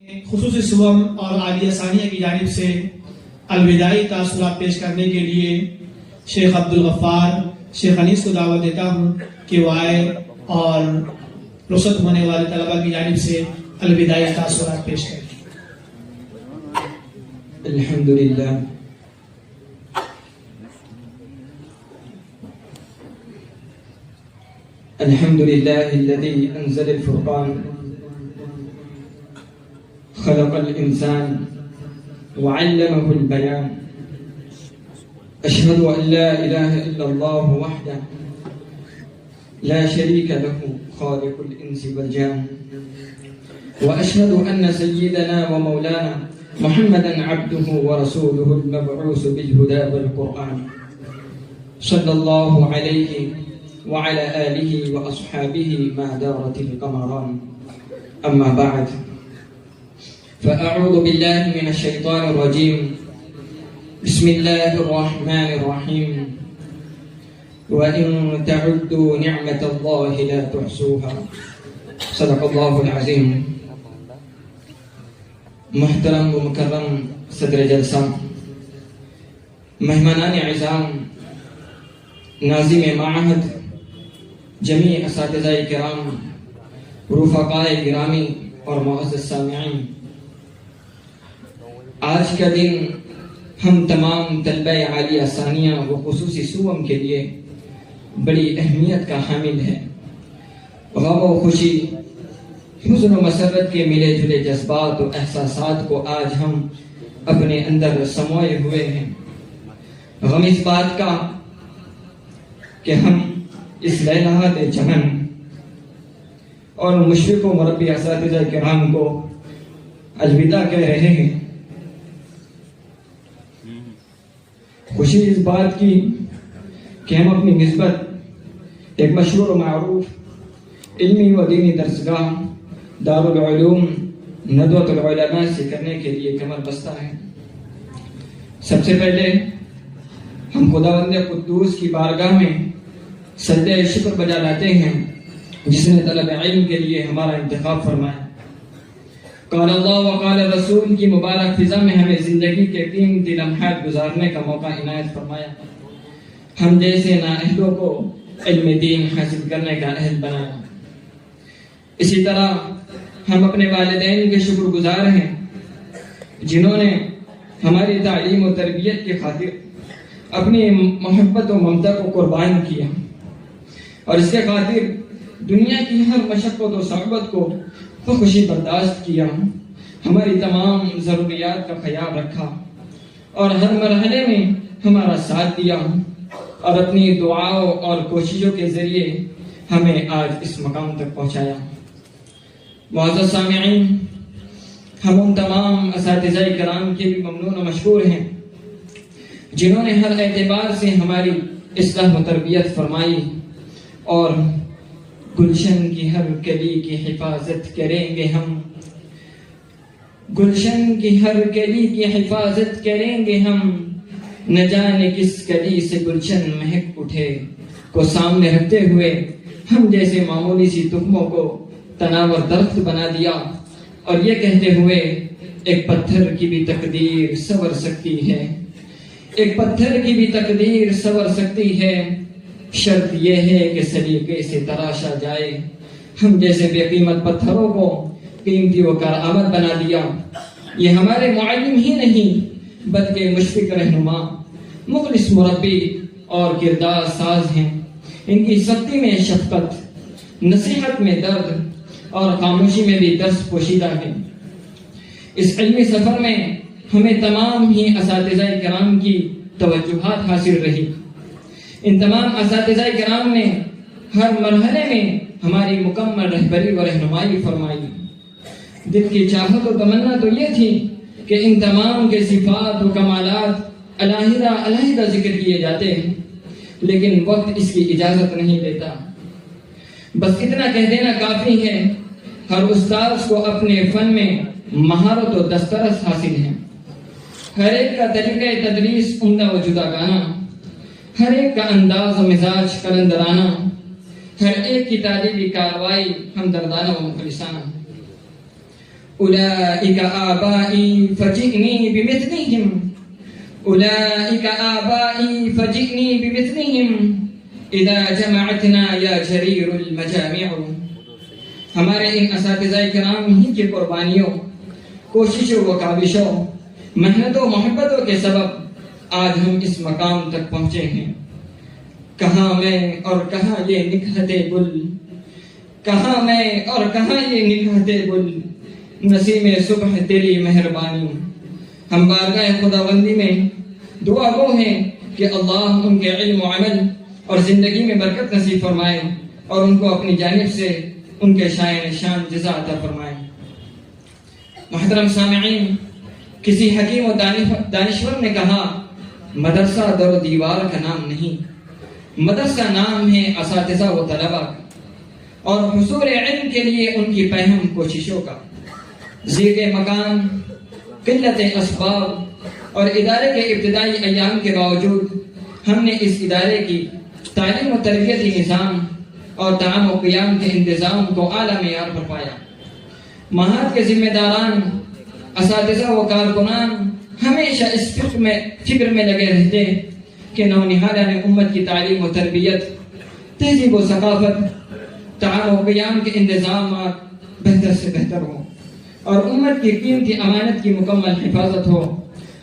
خصوصی سوم اور عالیہ ثانیہ کی جانب سے الوداعی تاثرات پیش کرنے کے لیے شیخ عبدالغفار شیخ انیس کو دعوت دیتا ہوں کہ وہ آئے اور رخصت ہونے والے طلباء کی جانب سے الوداعی تاثرات پیش کریں۔ الحمدللہ الحمدللہ الذی انزل الفرقان خلق الانسان وعلمه البيان اشهد ان لا اله الا الله وحده لا شريك له خالق الانس والجان واشهد ان سيدنا ومولانا محمدا عبده ورسوله المبعوث بالهدى والقرآن صلى الله عليه وعلى آله وأصحابه ما دارت القمران أما بعد فأعوذ بالله من الشيطان الرجيم بسم الله الرحمن الرحيم وإن تعدوا نعمة الله لا تحصوها صدق الله العظيم۔ محترم و مکرم صدر جلسہ، مہمانان اعظام، ناظم معہد، جمیع اساتذہ کرام، رفقاء گرامی اور معزز سامعین، آج کا دن ہم تمام طلبہ عالیہ ثانیہ و خصوصی سوم کے لیے بڑی اہمیت کا حامل ہے۔ غم و خوشی، حزن و مسرت کے ملے جلے جذبات و احساسات کو آج ہم اپنے اندر سموئے ہوئے ہیں۔ غم اس بات کا کہ ہم اس لیلہات چمن اور مشرق و مربی اساتذہ کرام کو الوداع کہہ رہے ہیں۔ خوشی اس بات کی کہ ہم اپنی نسبت ایک مشہور و معروف علمی و دینی درسگاہ دارالعلوم ندوۃ العلماء سے کرنے کے لیے کمر بستہ ہے۔ سب سے پہلے ہم خداوند قدوس کی بارگاہ میں سجدہ شکر بجا لاتے ہیں جس نے طلب علم کے لیے ہمارا انتخاب فرمایا۔ قال اللہ وقال رسول کی مبارک فضا میں ہمیں زندگی کے قیمتی لمحات گزارنے کا موقع عنایت فرمایا۔ ہم جیسے نااہلوں کو علم دین حاصل کرنے کا اہل بنایا۔ اسی طرح ہم اپنے والدین کے شکر گزار ہیں جنہوں نے ہماری تعلیم و تربیت کی خاطر اپنی محبت و ممتا کو قربان کیا اور اس کے خاطر دنیا کی ہر مشقت و صعوبت کو بخوشی برداشت کیا، ہماری تمام ضروریات کا خیال رکھا اور ہر مرحلے میں ہمارا ساتھ دیا اور اپنی دعاؤں اور کوششوں کے ذریعے ہمیں آج اس مقام تک پہنچایا۔ معزز سامعین، ہم ان تمام اساتذہ کرام کے بھی ممنون و مشکور ہیں جنہوں نے ہر اعتبار سے ہماری اصلاح و تربیت فرمائی اور گلشن کی ہر کلی کی حفاظت کریں گے ہم، گلشن کی ہر کلی کی حفاظت کریں گے ہم، نہ جانے کس کلی سے گلشن مہک اٹھے کو سامنے رکھتے ہوئے ہم جیسے معمولی سی تخموں کو تناور درخت بنا دیا اور یہ کہتے ہوئے ایک پتھر کی بھی تقدیر سنور سکتی ہے، ایک پتھر کی بھی تقدیر سنور سکتی ہے، شرط یہ ہے کہ سلیقے سے تراشا جائے۔ ہم جیسے بے قیمت پتھروں کو قیمتی و کارآمد بنا دیا۔ یہ ہمارے معلم ہی نہیں بلکہ مشفق رہنما، مخلص مربی اور کردار ساز ہیں۔ ان کی سختی میں شفقت، نصیحت میں درد اور خاموشی میں بھی درس پوشیدہ ہے۔ اس علمی سفر میں ہمیں تمام ہی اساتذہ کرام کی توجہات حاصل رہی۔ ان تمام اساتذہ کرام نے ہر مرحلے میں ہماری مکمل رہبری و رہنمائی فرمائی۔ دل کی چاہت و تمنا تو یہ تھی کہ ان تمام کے صفات و کمالات علیحدہ علیحدہ ذکر کیے جاتے ہیں، لیکن وقت اس کی اجازت نہیں دیتا۔ بس اتنا کہہ دینا کافی ہے، ہر استاذ کو اپنے فن میں مہارت و دسترس حاصل ہے۔ ہر ایک کا طریقہ تدریس عمدہ و جداگانہ، ہر ایک کا انداز و مزاج قلندرانہ، ہر ایک کی تعلیمی کاروائی ہمدردانہ و مخلصانہ۔ أولئك آبائي فجئني بمثلهم أولئك آبائي فجئني بمثلهم إذا جمعتنا يا جرير المجامع. ہمارے ان اساتذہ کرام ہی کی قربانیوں، کوششوں و کاوشوں، محنتوں محبتوں کے سبب آج ہم اس مقام تک پہنچے ہیں. کہاں میں اور کہاں یہ نکہتے گل، کہاں میں اور کہاں یہ نکہتے گل، نسیم صبح تیری مہربانی. ہم بارگاہ خداوندی میں دعا گو ہیں کہ اللہ ان کے علم و عمل اور زندگی میں برکت نصیب فرمائے اور ان کو اپنی جانب سے ان کے شائن شان جزا عطا فرمائے. محترم سامعین، کسی حکیم و دانشور نے کہا مدرسہ در و دیوار کا نام نہیں، مدرسہ نام ہے اساتذہ و طلبہ کا اور حصول علم کے لیے ان کی پہم کوششوں کا. ضیق مکان، قلت اسباب اور ادارے کے ابتدائی ایام کے باوجود ہم نے اس ادارے کی تعلیم و تربیتی نظام اور طعام و قیام کے انتظام کو اعلیٰ معیار پر پایا. معہد کے ذمہ داران، اساتذہ و کارکنان ہمیشہ اس فکر میں لگے رہتے کہ نونہالان امت کی تعلیم و تربیت، تہذیب و ثقافت، طعام و قیام کے انتظامات بہتر سے بہتر ہوں اور امت کی قیمتی امانت کی مکمل حفاظت ہو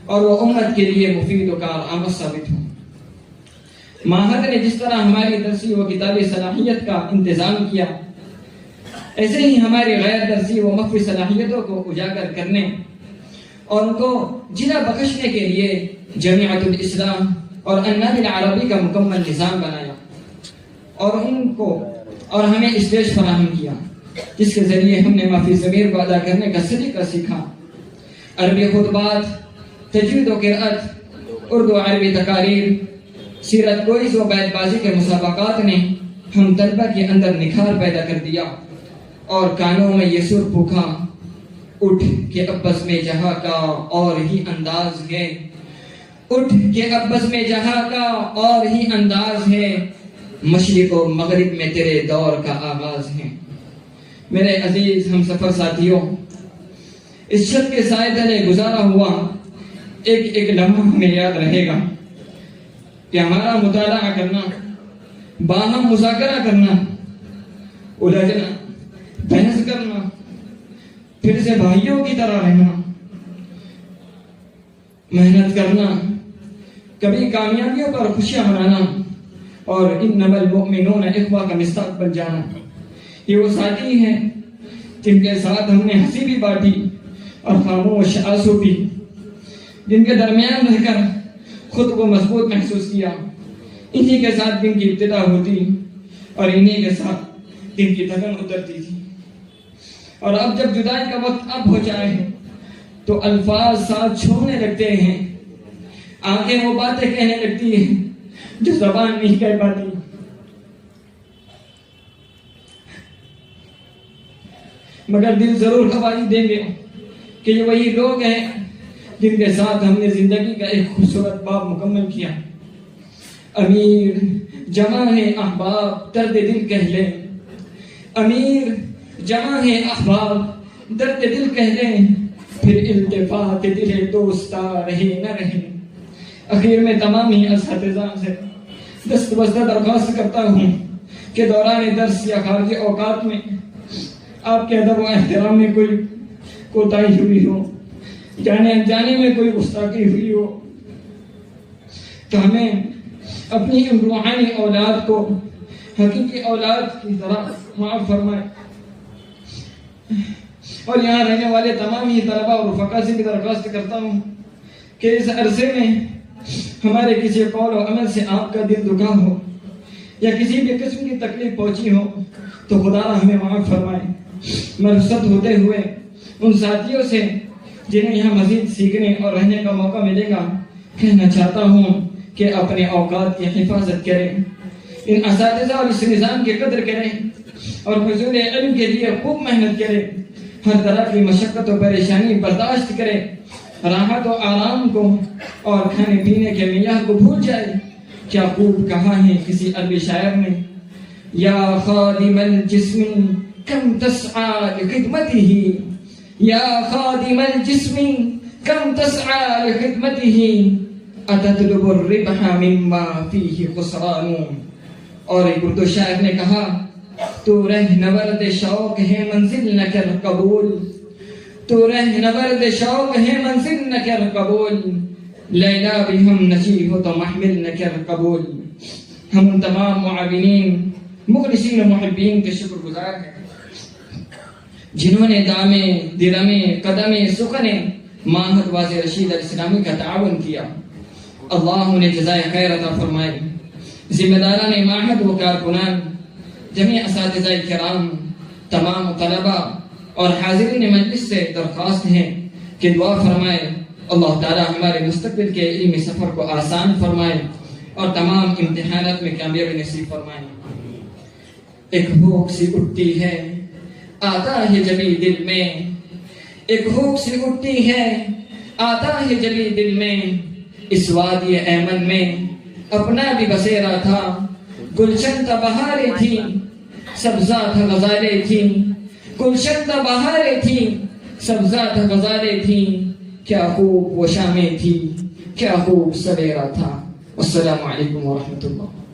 اور وہ امت کے لیے مفید و کارآمد ثابت ہو. معہد نے جس طرح ہماری درسی و کتابی صلاحیت کا انتظام کیا، ایسے ہی ہماری غیر درسی و مخفی صلاحیتوں کو اجاگر کرنے اور ان کو جلا بخشنے کے لیے جامعۃ الاسلام اور النادی العربی کا مکمل نظام بنایا اور ہمیں اسٹیج فراہم کیا جس کے ذریعے ہم نے ما فی الضمیر کو ادا کرنے کا سلیقہ سیکھا. عربی خطبات، تجوید و قرأت، اردو عربی تقاریر، سیرت گوئیز و بیت بازی کے مسابقات نے ہم طلبہ کے اندر نکھار پیدا کر دیا اور کانوں میں یہ سر پھونکا، اٹھ کے اب بزم جہاں کا اور ہی انداز ہے، اٹھ کے اب بزم جہاں کا اور ہی انداز ہے، مشرق و مغرب میں تیرے دور کا آغاز ہے. میرے عزیز ہم سفر ساتھیوں، اس چھت کے سائے تلے گزارا ہوا ایک لمحہ ہمیں یاد رہے گا کہ ہمارا مطالعہ کرنا، باہم مذاکرہ کرنا، الجھنا، بحث کرنا، پھر سے بھائیوں کی طرح رہنا، محنت کرنا، کبھی کامیابیوں پر خوشیاں منانا اور انما المؤمنون اخوہ کا مصداق بن جانا، یہ وہ ساتھی ہیں جن کے ساتھ ہم نے ہنسی بھی بانٹی اور خاموش آنسو بھی، جن کے درمیان رہ کر خود کو مضبوط محسوس کیا. انہی کے ساتھ دن کی ابتدا ہوتی اور انہی کے ساتھ دن کی تھکن اترتی تھی. اور اب جب جدائی کا وقت اب ہو جائے تو الفاظ ساتھ چھوڑنے لگتے ہیں، آنکھیں وہ باتیں کہنے لگتی ہیں جو زبان نہیں کہہ پاتی. مگر دل ضرور گواہی دیں گے کہ یہ وہی لوگ ہیں جن کے ساتھ ہم نے زندگی کا ایک خوبصورت باب مکمل کیا. امیر جمع ہے احباب درد دل کہہ لیں، امیر جمع ہے احباب درد دل کہہ لیں، پھر التفات دل دوستا رہے نہ رہے. اخیر میں تمام ہی اساتذہ سے دست بستہ درخواست کرتا ہوں کہ دوران درس یا خارجی اوقات میں آپ کے ادب و احترام میں کوئی کوتاہی ہوئی ہو، جانے انجانے میں کوئی گستاخی ہوئی ہو تو ہمیں اپنی روحانی اولاد کو حقیقی اولاد کی طرح معاف فرمائے. اور یہاں رہنے والے تمام ہی طلبہ اور رفقا سے بھی درخواست کرتا ہوں کہ اس عرصے میں ہمارے کسی قول و عمل سے آپ کا دل دکھا ہو یا کسی بھی قسم کی تکلیف پہنچی ہو تو خدا ہمیں معاف فرمائے. میں رخصت ہوتے ہوئے ان ساتھیوں سے جنہیں یہاں مزید سیکھنے اور رہنے کا موقع ملے گا کہنا چاہتا ہوں کہ اپنے اوقات کی حفاظت کریں، ان اساتذہ اور اس نظام کی قدر کریں اور حصول علم کے لیے خوب محنت کریں، ہر طرح کی مشقت و پریشانی برداشت کریں، راحت و آرام کو اور کھانے پینے کے معیار کو بھول جائے. کیا خوب کہا ہے کسی عربی شاعر نے، یا خادم الجسم کم تسعى لخدمته یا خادم الجسم کم تسعى لخدمته اتطلب الربح مما فيه خسران. اور ایک اردو شاعر نے کہا تو رہنورد شوق ہے منزل نہ کر قبول، تو رہنورد شوق ہے منزل نہ کر قبول، لیلا بھی ہم نشی ہو تو محمل نہ کر قبول. ہم ان تمام معاونین مخلصین و محبین کے شکر گزار ہیں جنہوں نے دامے درمے قدمے سخنے معہد واضح رشید الاسلامی کا تعاون کیا. اللہ انہیں جزائے خیر عطا فرمائے. ذمہ داران معہد و کارکنان، جميع اساتذہ کرام، تمام طلبہ اور حاضرین مجلس سے درخواست ہے کہ دعا فرمائے اللہ تعالی ہمارے مستقبل کے علمی سفر کو آسان فرمائے اور تمام امتحانات میں کامیابی نصیب فرمائے. ایک بھوک سی اٹھتی ہے آتا ہے جبھی دل میں، ایک بھوک سی اٹھتی ہے آتا ہے جبھی دل میں، اس وادی ایمن میں اپنا بھی بسیرا تھا، گلشن تا بہاریں تھیں سبزہ تھا غزالیں تھیں، گلشن تا بہاریں تھیں سبزہ تھا غزالیں تھیں، کیا خوب وہ شامیں تھی، کیا خوب سویرا تھا. والسلام علیکم ورحمۃ اللہ.